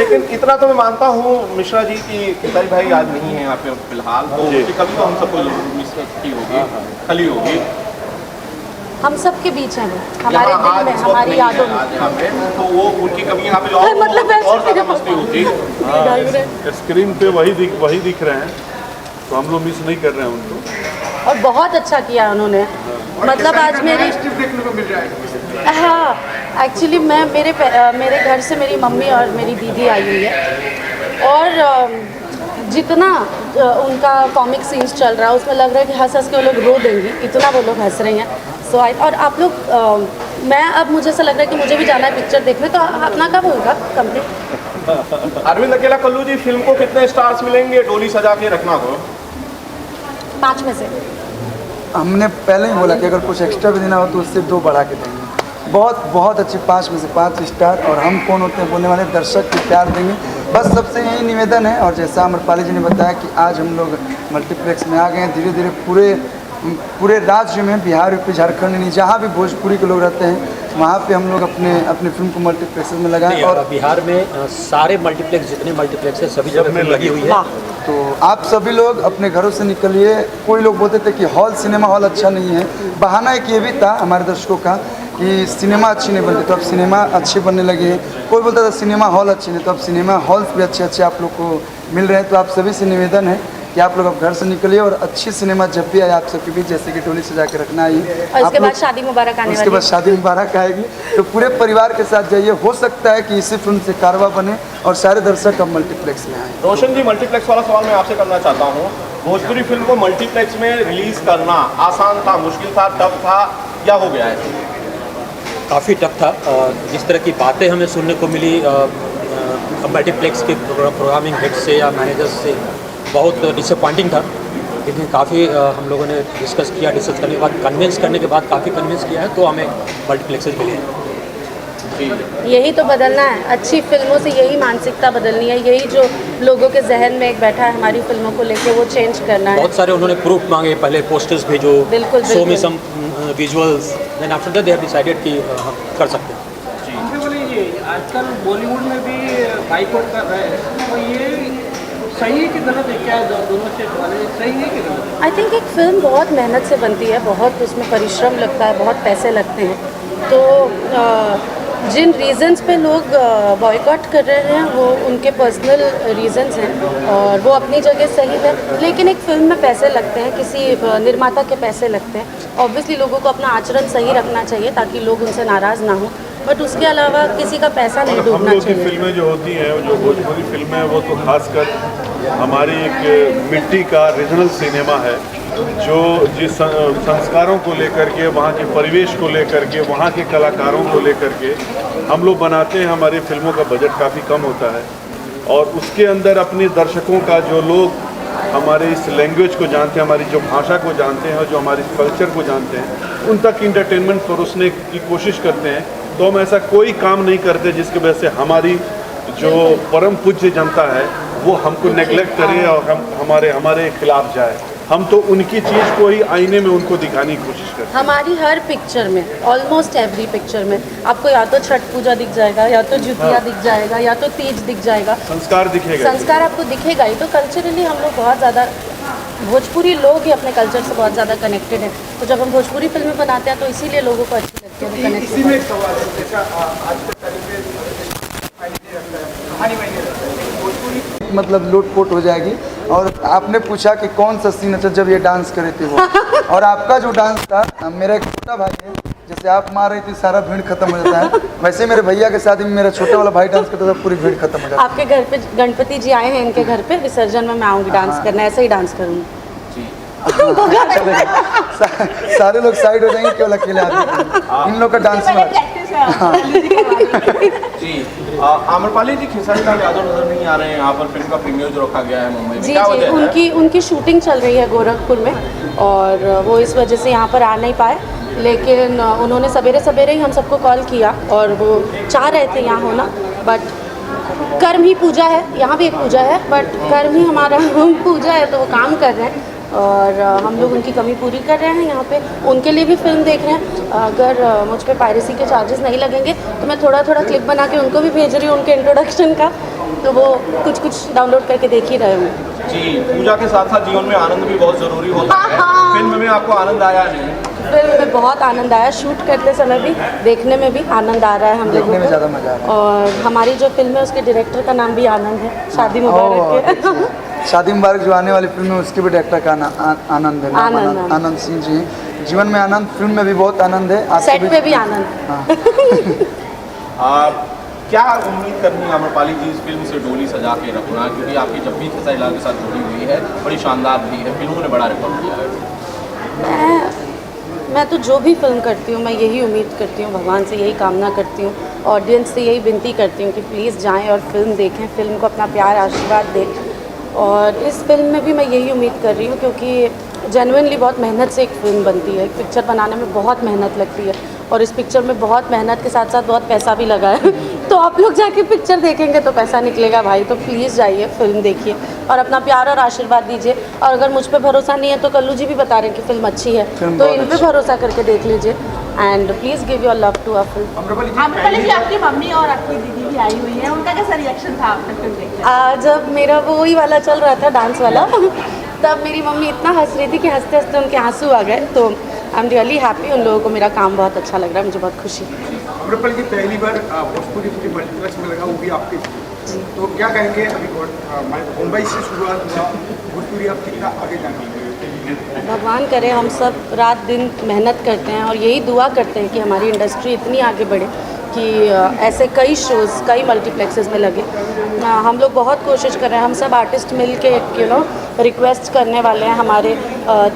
लेकिन इतना तो मैं मानता हूँ मिश्रा जी की खेसारी भाई आज नहीं है यहाँ पे फिलहाल, तो कभी तो हम सबको मिस की होगी, खली होगी। स्क्रीन पे वही दिख रहे हैं, तो हम लोग मिस नहीं कर रहे हैं उनको। और बहुत अच्छा किया उन्होंने, मतलब आज मेरी देखने को मिल जाएगा। हाँ, एक्चुअली मैं मेरे घर से मेरी मम्मी और मेरी दीदी आई हुई है, और जितना उनका कॉमिक सीन्स चल रहा है उसमें लग रहा है कि हंस हंस के वो लोग रो देंगी, इतना वो लोग हंस रही हैं। सो और आप लोग मैं अब मुझे ऐसा लग रहा है कि मुझे भी जाना है पिक्चर देखने, तो अपना कब होगा कंप्लीट? अरविंद अकेला कल्लू जी, फिल्म को कितने स्टार्स मिलेंगे डोली सजा के रखना को? 5 में से। हमने पहले ही बोला कि अगर कुछ एक्स्ट्रा भी देना हो तो उससे 2 बढ़ा के देंगे। बहुत अच्छे 5 में से 5 स्टार, और हम कौन होते हैं बोलने वाले, दर्शक की प्यार देंगे। बस सबसे यही निवेदन है, और जैसा अमरपाली जी ने बताया कि आज हम लोग मल्टीप्लेक्स में आ गए हैं। धीरे धीरे पूरे राज्य में, बिहार यूपी झारखंड नहीं, जहाँ भी भोजपुरी के लोग रहते हैं वहाँ पे हम लोग अपने फिल्म को मल्टीप्लेक्स में लगाएं। और बिहार में सारे मल्टीप्लेक्स, जितने मल्टीप्लेक्स है सभी जगह में लगी हुई है। तो आप सभी लोग अपने घरों से निकलिए। कोई लोग बोलते थे कि हॉल सिनेमा हॉल अच्छा नहीं है, बहाना एक ये भी था हमारे दर्शकों का कि सिनेमा अच्छी नहीं बनती, तो अब सिनेमा अच्छे बनने लगे। कोई बोलता था सिनेमा हॉल अच्छे नहीं, तो अब सिनेमा हॉल्स भी अच्छे आप लोग को मिल रहे हैं। तो आप सभी से निवेदन है कि आप लोग अब घर से निकलिए, और अच्छी सिनेमा जब भी आए आप सबके बीच, जैसे कि डोली सजा के रखना आई, और उसके बाद शादी मुबारक आने वाली है। उसके बाद शादी मुबारक आएगी, तो पूरे परिवार के साथ जाइए। हो सकता है कि इसी फिल्म से कारवा बने और सारे दर्शक अब मल्टीप्लेक्स में आए। रोशन जी, मल्टीप्लेक्स वाला सवाल मैं आपसे करना चाहता हूँ। भोजपुरी फिल्म को मल्टीप्लेक्स में रिलीज करना आसान था, मुश्किल था, टफ था, क्या हो गया है? काफ़ी टफ था। जिस तरह की बातें हमें सुनने को मिली मल्टीप्लेक्स के प्रोग्रामिंग हेड से या मैनेजर्स से, बहुत डिसअपॉइंटिंग था। लेकिन काफ़ी हम लोगों ने डिस्कस करने के बाद, कन्विंस करने के बाद काफ़ी कन्विंस किया है, तो हमें मल्टीप्लेक्सेस मिले हैं। यही तो बदलना है, अच्छी फिल्मों से यही मानसिकता बदलनी है, यही जो लोगों के जहन में एक बैठा है हमारी फिल्मों को लेके, वो चेंज करना है। बहुत सारे उन्होंने प्रूफ मांगे, पहले पोस्टर्स भेजो, बिल्कुल शो में some visuals, then after that they have decided कि हम कर सकते हैं। आजकल बॉलीवुड में भी बाइकआउट कर रहे हैं, तो ये सही है कि गलत है? क्या दोनों से सही है कि गलत? आई थिंक एक फिल्म बहुत मेहनत से बनती है, बहुत उसमें परिश्रम लगता है, बहुत पैसे लगते हैं, तो जिन रीज़न्स पे लोग बॉयकॉट कर रहे हैं वो उनके पर्सनल रीज़न्स हैं, और वो अपनी जगह सही है। लेकिन एक फिल्म में पैसे लगते हैं, किसी निर्माता के पैसे लगते हैं। ऑब्वियसली लोगों को अपना आचरण सही रखना चाहिए ताकि लोग उनसे नाराज़ ना हो, बट उसके अलावा किसी का पैसा नहीं डूबना चाहिए। हम लोग की फिल्में जो होती हैं, जो भोजपुरी फिल्में हैं, वो तो खासकर हमारी एक मिट्टी का रीजनल सिनेमा है, जो जिस संस्कारों को लेकर के, वहाँ के परिवेश को लेकर के, वहाँ के कलाकारों को लेकर के हम लोग बनाते हैं। हमारी फिल्मों का बजट काफ़ी कम होता है, और उसके अंदर अपने दर्शकों का, जो लोग हमारे इस लैंग्वेज को जानते हैं, हमारी जो भाषा को जानते हैं और जो हमारे कल्चर को जानते हैं, उन तक इंटरटेनमेंट परोसने की कोशिश करते हैं। तो हम ऐसा कोई काम नहीं करते जिसकी वजह से हमारी जो परम पूज्य जनता है वो हमको नेग्लेक्ट करे और हमारे खिलाफ जाए। हम तो उनकी चीज़ को ही आईने में उनको दिखाने की कोशिश करते हैं। हमारी हर पिक्चर में, ऑलमोस्ट एवरी पिक्चर में आपको या तो छठ पूजा दिख जाएगा, या तो जुतिया दिख जाएगा, या तो तीज दिख जाएगा, संस्कार दिखेगा, संस्कार आपको दिखेगा ही। तो कल्चरली हम लोग बहुत ज़्यादा, भोजपुरी लोग ही अपने कल्चर से बहुत ज़्यादा कनेक्टेड हैं। तो जब हम भोजपुरी फिल्में बनाते हैं तो इसीलिए लोगों को अच्छी लगती है, वो कनेक्ट। इसी में एक सवाल है, जैसा आज के तारीख में कहानी भोजपुरी मतलब लूटपोट हो जाएगी। और आपने पूछा कि कौन सा सीन अच्छा, जब ये डांस करे थे वो, और आपका जो डांस था, मेरा एक छोटा भाई है, जैसे आप मार रही थी सारा भीड़ खत्म हो जाता है, वैसे मेरे भैया के शादी में मेरा छोटा वाला भाई डांस करता था, पूरी भीड़ खत्म हो जाती है। आपके घर पे गणपति जी आए हैं, इनके घर पे विसर्जन में मैं आऊँगी डांस करना, ऐसे ही डांस करूँगी। सारे लोग साइड हो जाएंगे, केवल अकेले आदमी इन लोग का डांस में। जी, आम्रपाली जी, खेसारी लाल यादव नजर नहीं आ रहे हैं यहाँ पर। फिल्म का प्रीमियर जो रखा गया है मुंबई में, क्या वजह है? उनकी शूटिंग चल रही है गोरखपुर में, और वो इस वजह से यहाँ पर आ नहीं पाए। लेकिन उन्होंने सवेरे सवेरे ही हम सबको कॉल किया, और वो चाह रहे थे यहाँ होना, बट कर्म ही पूजा है, यहाँ भी एक पूजा है, बट कर्म ही हमारा पूजा है, तो वो काम कर रहे हैं, और हम लोग उनकी कमी पूरी कर रहे हैं यहाँ पे। उनके लिए भी फिल्म देख रहे हैं। अगर मुझ पे पायरेसी के चार्जेस नहीं लगेंगे तो मैं थोड़ा थोड़ा क्लिप बना के उनको भी भेज रही हूँ उनके इंट्रोडक्शन का, तो वो कुछ कुछ डाउनलोड करके देख ही रहे हूँ। जी, पूजा के साथ साथ जीवन में आनंद भी बहुत ज़रूरी होता है। हाँ। फिल्म में आपको आनंद आया नहीं? फिल्म में बहुत आनंद आया, शूट करते समय भी, देखने में भी आनंद आ रहा है हम लोगों देखने में को। ज़्यादा मज़ा आ रहा और हमारी जो फिल्म है उसके डायरेक्टर का नाम भी आनंद है, शादी है। मुबारक के। शादी मुबारक जो आने वाली फिल्म है उसके भी डायरेक्टर का आनंद है, नाम आनंद। आनंद सिंह जी हैं। जीवन में आनंद, फिल्म में भी बहुत आनंद है। आज सेट के पे भी आनंद। हाँ। क्या उम्मीद करनी है आम्रपाली जी इस फिल्म से डोली सजा के रखना, क्योंकि आपकी जब भी खेसारी लाल के साथ जोड़ी हुई है बड़ी शानदार भी है, फिल्मों ने बड़ा रिकॉर्ड किया है। मैं तो जो भी फिल्म करती हूँ मैं यही उम्मीद करती हूँ, भगवान से यही कामना करती हूँ, ऑडियंस से यही विनती करती हूँ कि प्लीज़ जाएं और फिल्म देखें, फिल्म को अपना प्यार आशीर्वाद दें। और इस फिल्म में भी मैं यही उम्मीद कर रही हूँ, क्योंकि जेन्युइनली बहुत मेहनत से एक फ़िल्म बनती है। एक पिक्चर बनाने में बहुत मेहनत लगती है और इस पिक्चर में बहुत मेहनत के साथ साथ बहुत पैसा भी लगा है। तो आप लोग जाके पिक्चर देखेंगे तो पैसा निकलेगा भाई, तो प्लीज़ जाइए, फिल्म देखिए और अपना प्यार और आशीर्वाद दीजिए। और अगर मुझ पे भरोसा नहीं है तो कल्लू जी भी बता रहे हैं कि फिल्म अच्छी है, तो इन पे भरोसा करके देख लीजिए and please give your love to a film. Amrapali ji, आपकी मम्मी और आपकी दीदी भी आई हुई है, उनका कैसा रिएक्शन था आपने फिल्म देख? जब मेरा वो वही वाला चल रहा था, डांस वाला, तब मेरी मम्मी इतना हंस रही थी कि हंसते हंसते उनके आंसू आ गए। तो आई एम रियली हैप्पी, उन लोगों को मेरा काम बहुत अच्छा लग रहा है, मुझे बहुत खुशी। आम्रपाली जी, पहली बार भोजपुरी फिल्म मल्टीप्लेक्स में लगा, वो भी आपके, तो क्या कहेंगे? अभी मुंबई से शुरुआत हुआ, भोजपुरी आप कितना आगे जाएंगे? भगवान करे हम सब रात दिन मेहनत करते हैं और यही दुआ करते हैं कि हमारी इंडस्ट्री इतनी आगे बढ़े कि ऐसे कई शोज़ कई मल्टीप्लेक्सेस में लगे। हम लोग बहुत कोशिश कर रहे हैं, हम सब आर्टिस्ट मिल के रिक्वेस्ट करने वाले हैं हमारे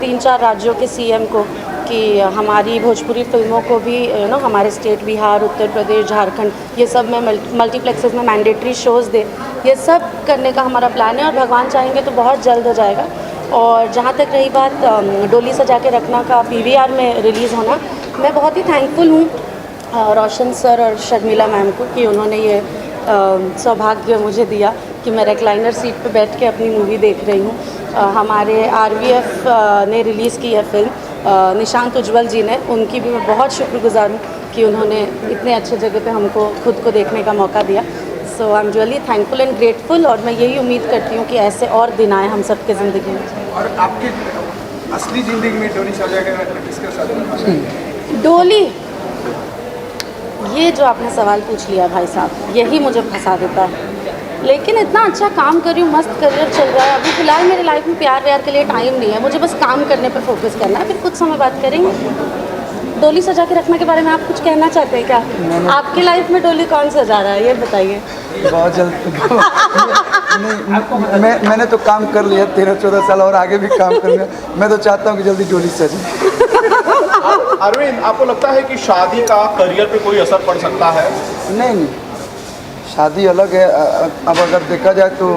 3-4 राज्यों के सीएम को कि हमारी भोजपुरी फिल्मों को भी हमारे स्टेट बिहार, उत्तर प्रदेश, झारखंड, ये सब में मल्टीप्लेक्सेस में मैंडेटरी शोज़ दे। ये सब करने का हमारा प्लान है और भगवान चाहेंगे तो बहुत जल्द हो जाएगा। और जहाँ तक रही बात डोली सजा के रखना का पीवीआर में रिलीज़ होना, मैं बहुत ही थैंकफुल हूँ रोशन सर और शर्मिला मैम को कि उन्होंने ये सौभाग्य मुझे दिया कि मैं रिक्लाइनर सीट पे बैठ के अपनी मूवी देख रही हूँ। हमारे आरवीएफ ने रिलीज़ की है फिल्म, निशांत उज्ज्वल जी ने, उनकी भी मैं बहुत शुक्रगुजार हूँ कि उन्होंने इतने अच्छे जगह पे हमको खुद को देखने का मौका दिया। So I am really thankful and grateful और मैं यही उम्मीद करती हूँ कि ऐसे और दिन आए हम सबके ज़िंदगी में। और आपकी असली ज़िंदगी में डोली सजा के किसके साथ? डोली, ये जो आपने सवाल पूछ लिया भाई साहब, यही मुझे फंसा देता है। लेकिन इतना अच्छा काम कर रही हूँ, मस्त करियर चल रहा है। अभी फ़िलहाल मेरी लाइफ में प्यार व्यार के लिए टाइम नहीं है, मुझे बस काम करने पर फोकस करना है, फिर कुछ समय बात करेंगे। डोली सजा के रखने के बारे में आप कुछ कहना चाहते हैं क्या? आपकी लाइफ में डोली कौन सजा रहा है, ये बताइए। बहुत जल्द नहीं, मैंने तो काम कर लिया 13-14 साल और आगे भी काम कर लिया। मैं तो चाहता हूँ कि जल्दी डोली सजे। अरविंद, आपको लगता है कि शादी का करियर पे कोई असर पड़ सकता है? नहीं, शादी अलग है। अब अगर देखा जाए तो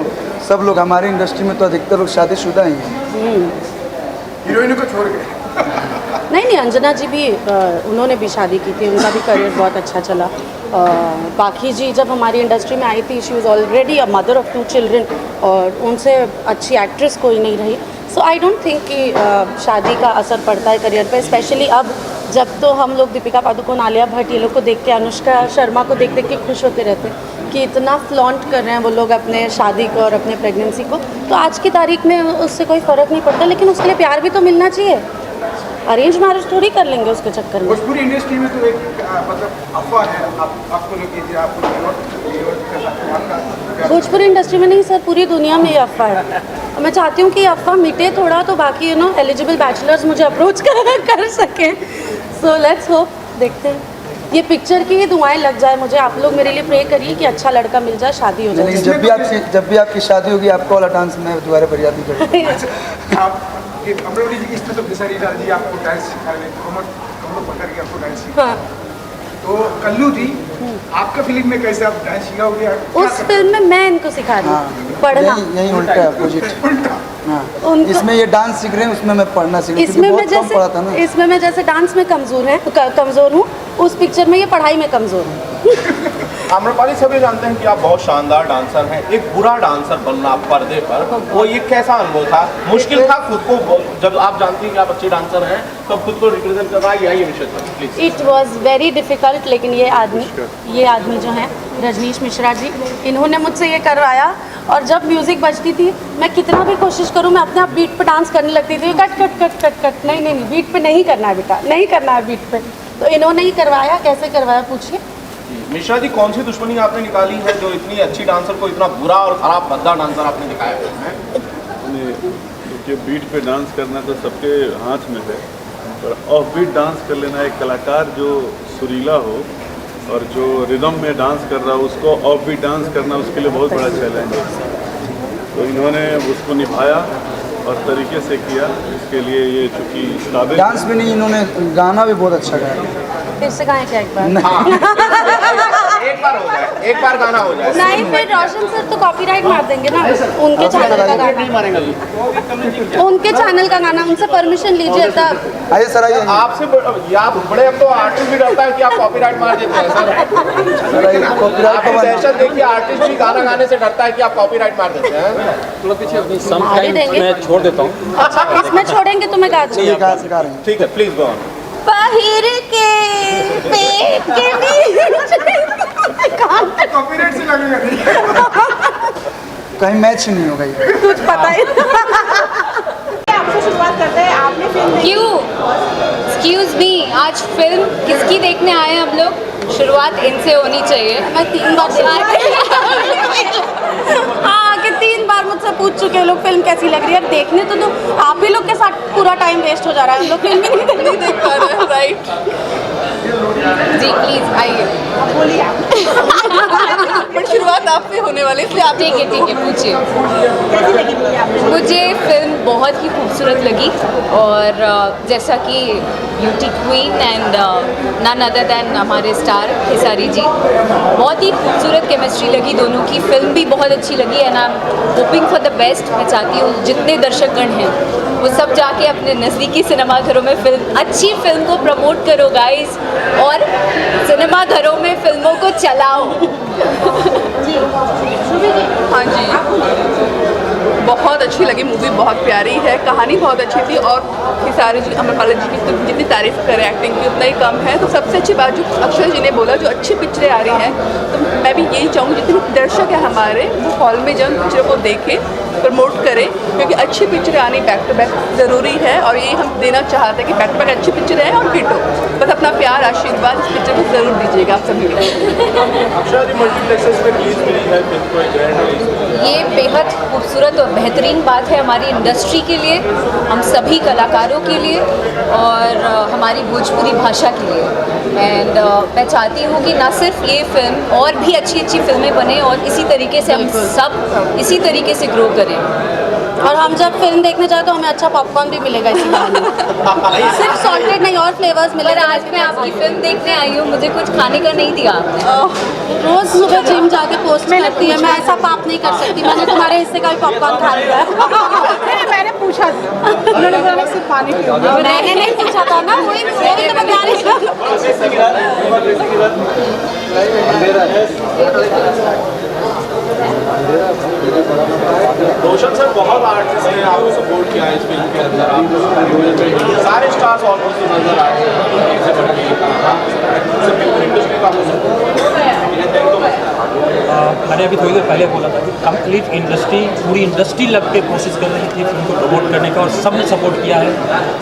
सब लोग हमारी इंडस्ट्री में तो अधिकतर लोग शादीशुदा ही हैं। हीरोइनों को छोड़ के। नहीं, अंजना जी भी उन्होंने भी शादी की थी, उनका भी करियर बहुत अच्छा चला। बाकी जी जब हमारी इंडस्ट्री में आई थी, she was already a mother of 2 children और उनसे अच्छी एक्ट्रेस कोई नहीं रही। सो आई डोंट थिंक कि शादी का असर पड़ता है करियर पे, स्पेशली अब जब तो हम लोग दीपिका पादुकोण, आलिया भट्ट, ये लोग को देख के, अनुष्का शर्मा को देख देख के खुश होते रहते हैं कि इतना फ्लॉन्ट कर रहे हैं वो लोग अपने शादी को और अपने प्रेगनेंसी को। तो आज की तारीख में उससे कोई फ़र्क नहीं पड़ता, लेकिन उसके लिए प्यार भी तो मिलना चाहिए। अरेंज मैरिज थोड़ी कर लेंगे उसके चक्कर में। भोजपुरी इंडस्ट्री में तो एक मतलब अफवाह है, आपको लोग कीजिए, आपको भोजपुरी इंडस्ट्री में नहीं सर, पूरी दुनिया में ये अफवाह है। मैं चाहती हूँ कि ये अफवाह मिटे थोड़ा, तो बाकी एलिजिबल बैचलर्स मुझे अप्रोच कर सकें। सो लेट्स होप, देखते हैं। ये पिक्चर की ही दुआएं लग जाए मुझे। आप लोग मेरे लिए प्रे करिए कि अच्छा लड़का मिल जाए, शादी हो जाए। जब भी आपकी शादी होगी, आपको वाला डांस मैं दोबारा फरियाद नहीं करूँगा। अमरोली जी, इसमें तो खेसारी लाल जी आपको डांस सिखा रहे, कमर पकड़ के आपको डांस सिखा। हाँ। तो कल्लू जी, आपका फिल्म में कैसे आप डांस सिखाओगे? उस फिल्म में मैं इनको सिखा रही हूँ पढ़ना। यही उल्टा है, अपोजिट। उल्टा। हाँ, इसमें ये डांस सीख रहे हैं, उसमें मैं पढ़ना सीख रही हूँ। इसमें मैं जैसे डांस में कमज़ोर हूँ, उस पिक्चर में ये पढ़ाई में कमज़ोर हूँ। आम्रपाली, सभी जानते हैं कि आप बहुत शानदार डांसर हैं। एक बुरा डांसर बनना पर्दे पर, वो ये कैसा अनुभव था? मुश्किल था खुद को, जब आप जानती हैं कि आप अच्छे डांसर हैं तो खुद को रिप्रेजेंट करना, यही विषय था please. It was very difficult, लेकिन ये आदमी जो हैं रजनीश मिश्रा जी, इन्होंने मुझसे ये करवाया। और जब म्यूज़िक बजती थी, मैं कितना भी कोशिश करूँ, मैं अपने आप बीट पे डांस करने लगती थी। Cut cut cut cut cut, नहीं नहीं, बीट पे नहीं करना है बेटा, नहीं करना है बीट पे। तो इन्होंने ही करवाया। कैसे करवाया पूछिए। मिश्रा जी, कौन सी दुश्मनी आपने निकाली है जो इतनी अच्छी डांसर को इतना बुरा और खराब भद्दा डांसर आपने दिखाया है? क्योंकि बीट पे डांस करना तो सबके हाथ में है, पर ऑफ बीट डांस कर लेना, एक कलाकार जो सुरीला हो और जो रिदम में डांस कर रहा हो, उसको ऑफ बीट डांस करना उसके लिए बहुत बड़ा चैलेंज है। तो इन्होंने उसको निभाया और तरीके से किया, इसके लिए ये चूँकि काबिल डांस भी नहीं, इन्होंने गाना भी बहुत अच्छा गाया। फिर से गाएं क्या एक बार? एक बार हो जाए, एक बार गाना हो जाए। नहीं, फिर रोशन सर तो कॉपीराइट मार देंगे ना, उनके चैनल का गाना, उनके चैनल का गाना, उनसे परमिशन लीजिए तब। आइए सर, आइए। आपसे आप बड़े, अब तो आर्टिस्ट भी डरता है कि आप कॉपीराइट मार देते हैं सर। आप सेशन देखिए, आर्टिस्ट भी गाना गाने से डरता है कि आप कॉपीराइट मार देते हैं। समटाइम्स मैं छोड़ देता हूँ। अच्छा, इसमें छोड़ेंगे तो मैं गा दूँगी। ये गा सिखा रहे हैं। ठीक है, प्लीज गो ऑन। पहिर के पेट के कॉपीराइट से लगेगा। कहीं मैच नहीं होगा ये। कुछ पता ही आपसे शुरुआत करते हैं। आपने फिल्म देखी? क्यों? एक्सक्यूज मी, आज फिल्म किसकी देखने आए हैं हम लोग? शुरुआत इनसे होनी चाहिए। मैं 3 बार हाँ, कि 3 बार मुझसे पूछ चुके हैं लोग फिल्म कैसी लग रही है। देखने तो आप ही लोग के साथ पूरा टाइम वेस्ट हो जा रहा है, हम लोग फिल्म ही नहीं देख पा रहे हैं। राइट जी, प्लीज आइए। बोलिए आप। पर शुरुआत आपसे होने वाली, इसलिए आप ठीक है पूछिए। कैसी लगी मूवी आपको? मुझे फिल्म बहुत ही खूबसूरत लगी और जैसा कि beauty queen and none other than हमारे स्टार खेसारी जी, बहुत ही खूबसूरत केमिस्ट्री लगी दोनों की। फिल्म भी बहुत अच्छी लगी and I am hoping for the best. मैं चाहती हूँ जितने दर्शकगण हैं वो सब जाके अपने नज़दीकी सिनेमाघरों में अच्छी फिल्म को प्रमोट करो गाइस, और सिनेमाघरों में फिल्मों को चलाओ। हाँ जी, बहुत अच्छी लगी मूवी, बहुत प्यारी है, कहानी बहुत अच्छी थी और खेसारी जी, आम्रपाली जी की तो जितनी तारीफ करें एक्टिंग की उतना ही कम है। तो सबसे अच्छी बात जो अक्षय जी ने बोला, जो अच्छी पिक्चरें आ रही हैं, तो मैं भी यही चाहूँगी जितने दर्शक हैं हमारे, वो हॉल में जाएं, पिक्चरों को देखें, प्रमोट करें, क्योंकि अच्छी पिक्चरें आनी बैक टू बैक ज़रूरी है। और यही हम देना चाहते हैं कि बैक टू बैक अच्छी पिक्चरें हैं और हिट हो। बस अपना प्यार, आशीर्वाद इस पिक्चर को ज़रूर दीजिएगा आप सभी को। अक्षय जी, मल्टीप्लेक्सेस में रिलीज मिली है फिल्म को, एक ग्रैंड रिलीज। ये बेहद खूबसूरत और बेहतरीन बात है हमारी इंडस्ट्री के लिए, हम सभी कलाकारों के लिए और हमारी भोजपुरी भाषा के लिए। एंड मैं चाहती हूँ कि ना सिर्फ ये फिल्म, और भी अच्छी अच्छी फिल्में बने और इसी तरीके से हम सब इसी तरीके से ग्रो करें। और हम जब फिल्म देखने जाए तो हमें अच्छा पॉपकॉर्न भी मिलेगा इसी बहाने। सिर्फ सॉल्टेड नहीं, और फ्लेवर्स पर मिलेगा। आज मैं आपकी फिल्म देखने आई हूँ, मुझे कुछ खाने का नहीं दिया आपने। रोज सुबह जिम जाके पोस्ट करती है, मैं ऐसा पाप नहीं कर सकती। मैंने तुम्हारे हिस्से का भी पॉपकॉर्न खा लिया है। मैंने पूछा था, उन्होंने बोला मैं सिर्फ पानी पीऊंगी। मैंने नहीं पूछा था ना, वही तो मैं कह रही हूँ। रोशन सर, बहुत आर्टिस्ट ने आपको सपोर्ट किया है इस फिल्म के अंदर, आप सारे स्टार्स ऑलमोस्ट नजर आए मैंने अभी थोड़ी देर पहले बोला था कि कंप्लीट इंडस्ट्री, पूरी इंडस्ट्री लग के कोशिश कर रही थी फिल्म को प्रमोट करने का, और सब ने सपोर्ट किया है।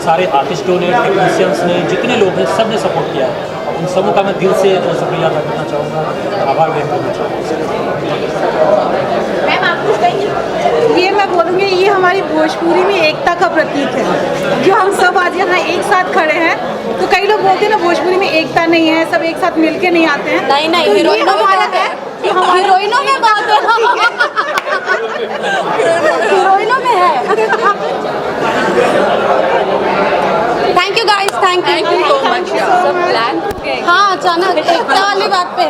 सारे आर्टिस्टों ने, टेक्नीशियंस ने, जितने लोग हैं सब ने सपोर्ट किया है। उन सबों का मैं दिल से शुक्रिया अदा करना चाहूँगा, आभार व्यक्त करना चाहूँगा। मैम आप कुछ कहेंगी? ये मैं बोलूँगी, ये हमारी भोजपुरी में एकता का प्रतीक है, जो हम सब आज यहाँ एक साथ खड़े हैं। तो कई लोग बोलते हैं ना भोजपुरी में एकता नहीं है, सब एक साथ मिलके नहीं आते हैं। नहीं नहीं, तो हीरोइनों में हमारा बात है, हीरोइनों में बात है। हीरोइनों में है। Thank you guys, thank you so much. सब प्लान हाँ, अचानक एकता वाली बात पे